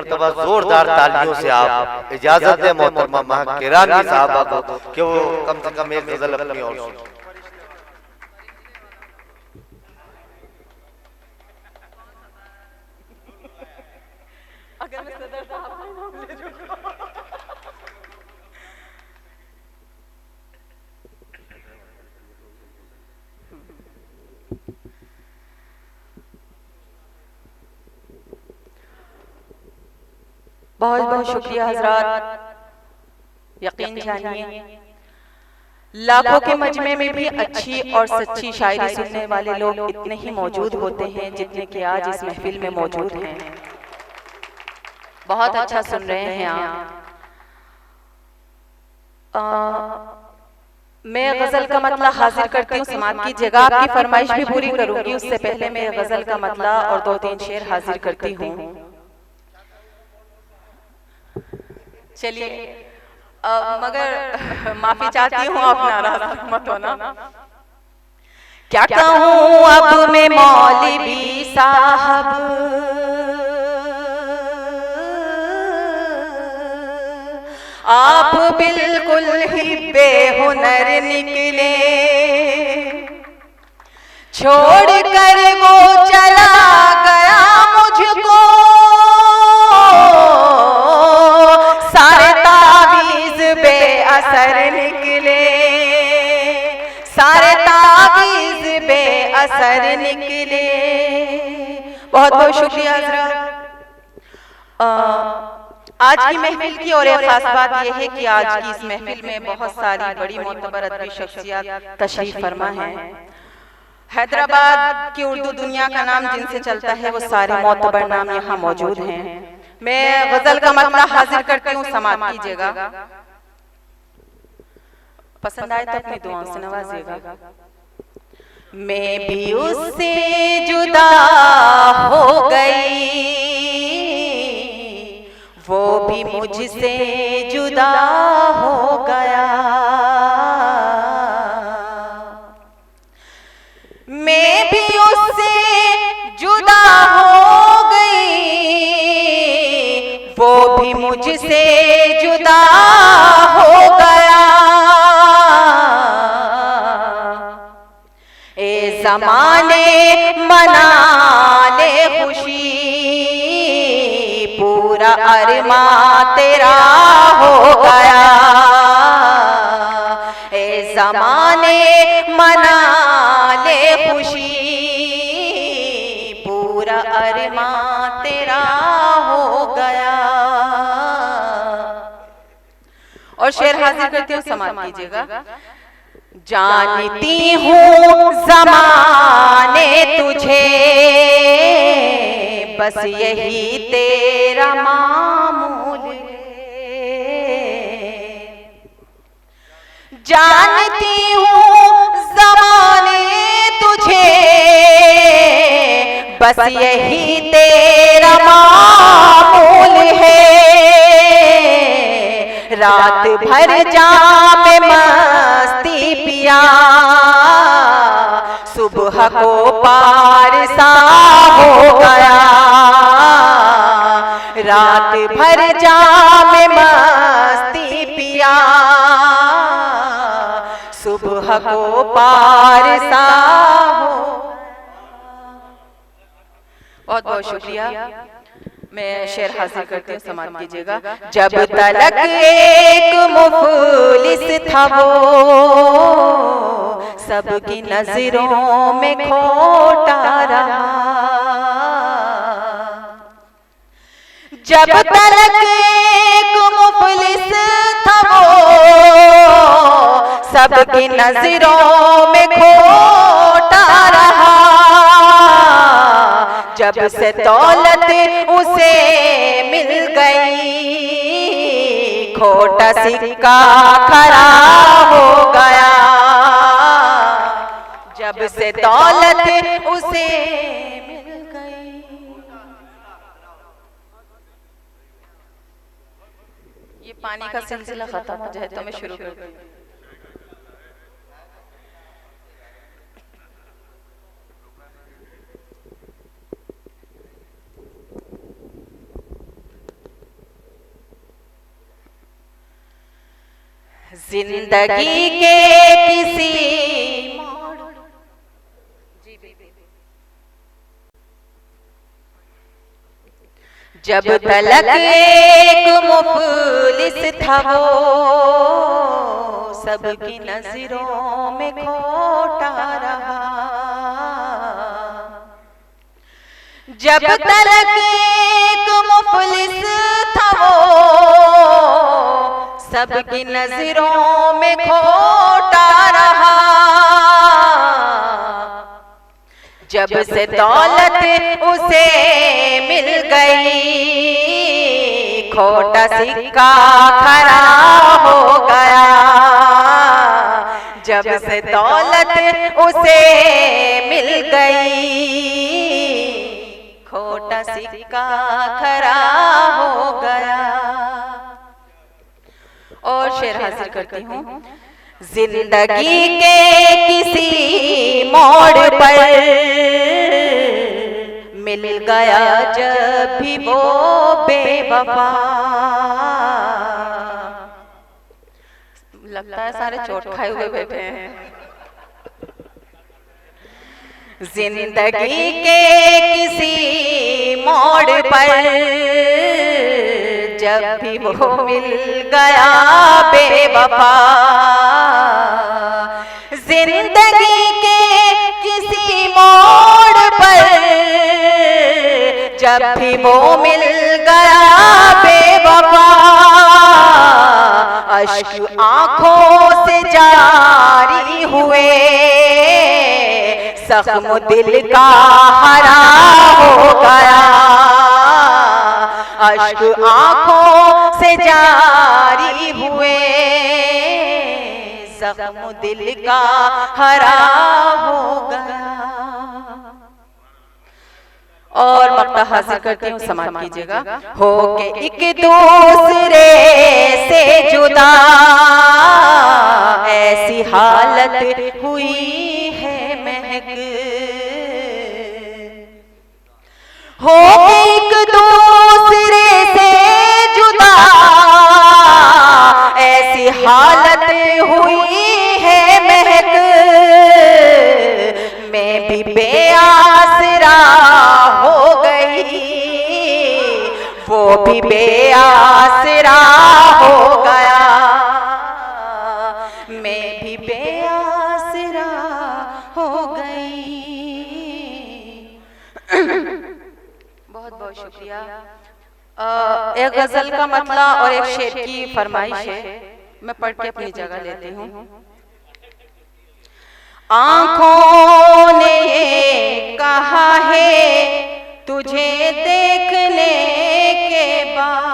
मरतबा जोरदार तालियों से आप इजाजत दें मोहतरमा महकिरानी साहबा को कि वो कम से कम एक गजल अपनी और सुनाएं। अगर मैं सदर साहब का नाम ले लूं। बहुत बहुत शुक्रिया हजरात। यकीन जानिए लाखों के मजमे में भी अच्छी और सच्ची शायरी सुनने वाले लोग इतने ही मौजूद होते हैं जितने कि आज इस महफिल में मौजूद हैं। बहुत अच्छा सुन रहे हैं आप। मैं गजल का मतला हाजिर करती हूँ, समात कीजिएगा। आपकी फरमाइश भी पूरी करूंगी, उससे पहले मैं गजल का मतला और 2-3 शेर हाजिर करती हूँ। चलिए मगर माफी चाहती हूँ, आप नाराज मत होना। क्या कहूँ अब मैं मौलवी साहब, आप बिल्कुल ही बेहुनर निकले, छोड़ कर वो चला गया मुझको, सारे तावीज़ बेअसर निकले, सारे तावीज़ बेअसर निकले। बहुत बहुत शुक्रिया हज़रात। आज की महफिल की और एक खास बात यह है कि आज की इस महफिल में बहुत सारी बड़ी मोतबर अदबी शख्सियत तशरीफ फरमा है। हैदराबाद की उर्दू दुनिया का नाम जिनसे चलता है वो सारे मोतबर नाम यहाँ मौजूद हैं। मैं गजल का मतला हाजिर करती हूँ, समात कीजिएगा। पसंद आए तो अपनी दुआओं से नवाजिएगा। मैं भी उससे जुदा हो गई, वो भी मुझसे जुदा हो गया, मैं भी उससे जुदा हो गई, वो भी मुझसे जुदा हो गया। ए ज़माने मना ले खुशी, पूरा अरमां तेरा हो गया। ए ज़माने मना ले खुशी, पूरा अरमां तेरा हो गया। और शेर हाजिर करती हूँ, समात कीजिएगा। जानती हूँ ज़माने तुझे, बस यही तेरा मामूल है। जानती हूँ ज़माने तुझे, बस यही तेरा मामूल है। रात भर जाम मस्ती पिया, सुबह को पार सा हो गया। रात भर जाम मस्ती पिया, सुबह को पार सा हो। बहुत बहुत शुक्रिया। मैं शेर हाजिर करती हूँ, समात कीजिएगा। जब तलक एक मुफलिस था वो, सबकी नजरों में खोटा रहा। जब तलक एक मुफलिस था वो, सबकी नजरों में खोटा रहा। जब से दौलत उसे मिल गई, खोटा सिक्का खरा हो गया। जब से दौलत उसे मिल गई। ये पानी का सिलसिला खत्म हो जाए तो मैं शुरू करती हूँ। जिंदगी के किसी मोड़, जब तलक एक मुफलिस था वो सबकी नजरों में खोटा रहा। जब तलक एक मुफलिस था वो सबकी नजरों में खोटा रहा। जब से दौलत उसे मिल गई खोटा सिक्का खरा हो गया। जब से दौलत उसे मिल गई खोटा सिक्का खरा हो गया। और शेर हाजिर करती हूँ। जिंदगी के किसी मोड़ पर मिल गया जब भी वो बेवफा। लगता है सारे चोट खाए हुए बैठे हैं। जिंदगी के किसी मोड़ पर जब भी वो मिल गया बेवफा। जिंदगी के किसी मोड़ पर जब भी वो मिल गया बेवफा। अश्क आंखों से जारी हुए जख्म दिल का हरा हो गया। अश्क आंखों से जारी हुए जख्म दिल का हरा हो गया। और मक्ता हासिल करती हूँ, समाप्त कीजिएगा। हो के एक दूसरे से जुदा ऐसी हालत हुई है महक। हो एक दूसरे से जुदा ऐसी हालत हुई है महक। मैं भी बेआसरा हो गई वो भी बेआसरा हो गया। मैं भी बेआसरा हो गई। बहुत बहुत शुक्रिया। एक गजल का मतला और एक शेर की फरमाइश है, मैं पढ़ के अपनी जगह लेती हूँ। आँखों ने ये कहा है तुझे देखने के बाद।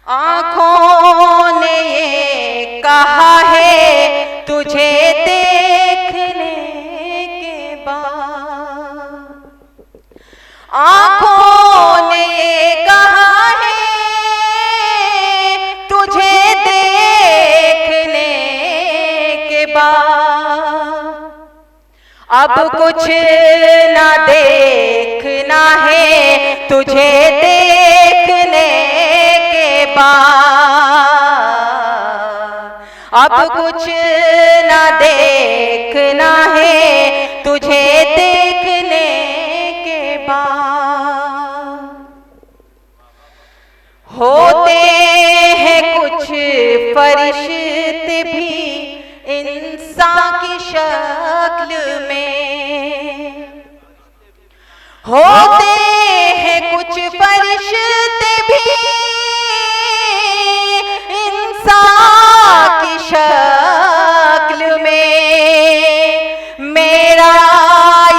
आँखों ने ये कहा है तुझे देखने के बाद। आँखों ने ये कहा है तुझे देखने के बाद। अब कुछ ना देखना है तुझे देखने के बाद। अब कुछ ना देखना है तुझे देखने के बाद। होते हैं कुछ फरिश्ते भी इंसान की शक्ल में। होते हैं कुछ फरिश्ते भी इंसान की शक्ल में। मेरा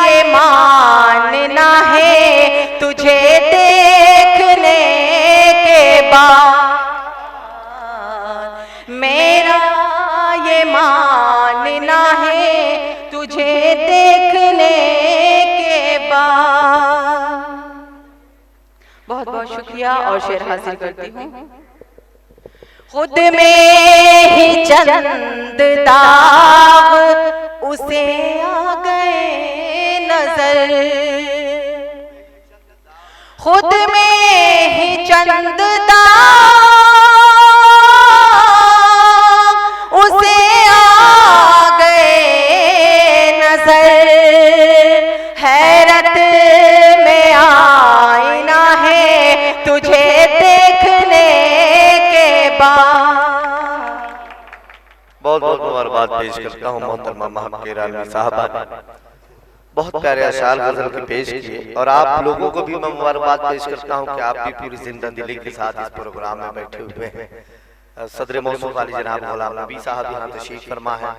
ये मानना है तुझे देखने के बाद। मेरा ये मानना है तुझे देखने के बाद। बहुत बहुत शुक्रिया। और शेर हासिल करती हूँ। खुद में ही चंद दाग उसे आ गए नजर। खुद में ही चंद दाग बहुत बहुत मुबारकबाद पेश करता हूँ मोहतरमा महक कीरानी साहबा ने बहुत प्यारे अशार गजल के पेश किए, और आप लोगों को भी मैं मुबारकबाद पेश करता हूँ कि आप भी पूरी जिंदा दिली के साथ इस प्रोग्राम में बैठे हुए हैं। सदर मौसूफ वाली जनाब गुलाम नबी साहब यहाँ तशरीफ फरमा है,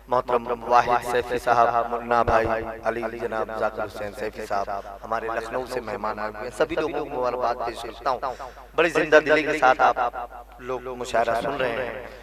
मोहतरम वाहिद सैफी साहब, मुन्ना भाई, अली जनाब जाकिर हुसैन सैफी साहब हमारे लखनऊ से मेहमान आए हुए हैं, सभी लोगों को मुबारकबाद पेश करता हूँ। बड़ी जिंदा दिली के साथ आप लोग मुशायरा सुन रहे हैं।